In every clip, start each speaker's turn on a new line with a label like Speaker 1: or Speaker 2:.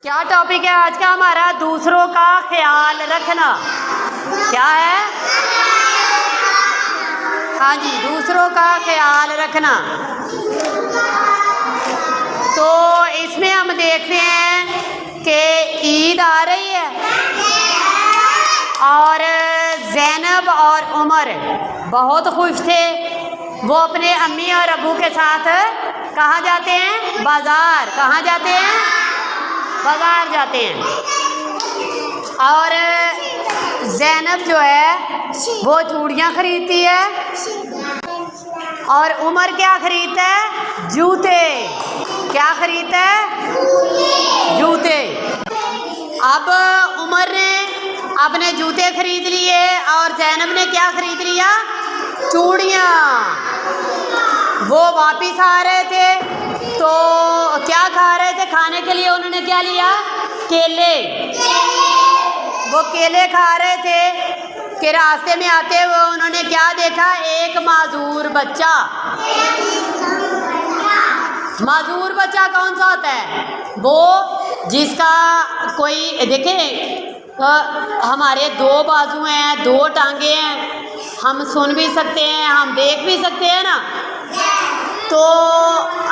Speaker 1: क्या टॉपिक है आज का हमारा? दूसरों का ख्याल रखना। क्या है? हाँ जी, दूसरों का ख्याल रखना। तो इसमें हम देखते हैं कि ईद आ रही है और ज़ैनब और उमर बहुत खुश थे। वो अपने अम्मी और अब्बू के साथ कहाँ जाते हैं? बाज़ार। कहाँ जाते हैं? बाज़ार जाते हैं। और ज़ैनब जो है वो चूड़ियाँ खरीदती है और उमर क्या खरीदता है? जूते। क्या खरीदता है? जूते। अब उमर ने अपने जूते खरीद लिए और ज़ैनब ने क्या खरीद लिया? चूड़ियाँ। वो वापिस आ रहे थे तो क्या खा रहे थे? खाने के लिए उन्होंने क्या लिया? केले। वो केले खा रहे थे कि रास्ते में आते हुए उन्होंने क्या देखा? एक माजूर बच्चा। माजूर बच्चा कौन सा होता है? वो जिसका कोई देखें हमारे दो बाजू हैं, दो टांगे हैं, हम सुन भी सकते हैं, हम देख भी सकते हैं ना। तो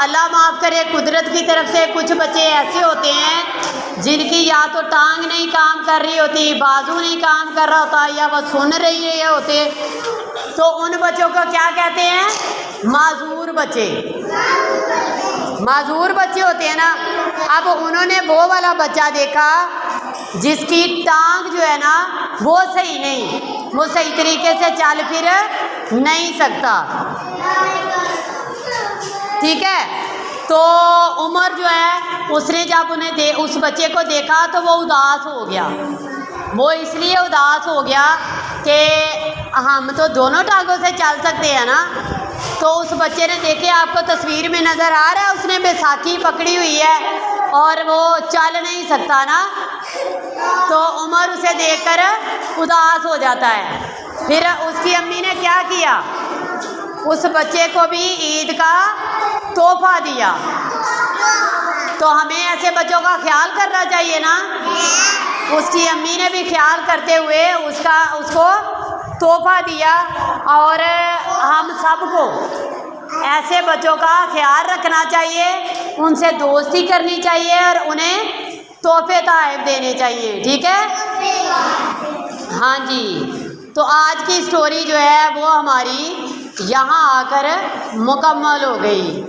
Speaker 1: अल्लाह माफ़ करे, कुदरत की तरफ से कुछ बच्चे ऐसे होते हैं जिनकी या तो टांग नहीं काम कर रही होती, बाजू नहीं काम कर रहा होता, या वह सुन रही है होते, तो उन बच्चों को क्या कहते हैं? माजूर बच्चे। माजूर बच्चे होते हैं ना। अब उन्होंने वो वाला बच्चा देखा जिसकी टांग जो है ना वो सही नहीं, वो सही तरीके से चल फिर नहीं सकता। ठीक है, तो उमर जो है उसने जब उन्हें उस बच्चे को देखा तो वो उदास हो गया। वो इसलिए उदास हो गया कि हम तो दोनों टांगों से चल सकते हैं ना। तो उस बच्चे ने देखे, आपको तस्वीर में नज़र आ रहा है, उसने बैसाखी पकड़ी हुई है और वो चल नहीं सकता ना। तो उमर उसे देखकर उदास हो जाता है। फिर उसकी अम्मी ने क्या किया? उस बच्चे को भी ईद का तोहफा दिया। तो हमें ऐसे बच्चों का ख्याल करना चाहिए ना। उसकी अम्मी ने भी ख्याल करते हुए उसको तोहफा दिया। और हम सबको ऐसे बच्चों का ख्याल रखना चाहिए, उनसे दोस्ती करनी चाहिए और उन्हें तोहफे तोहफ़े देने चाहिए। ठीक है? हाँ जी। तो आज की स्टोरी जो है वो हमारी यहाँ आकर मुकम्मल हो गई।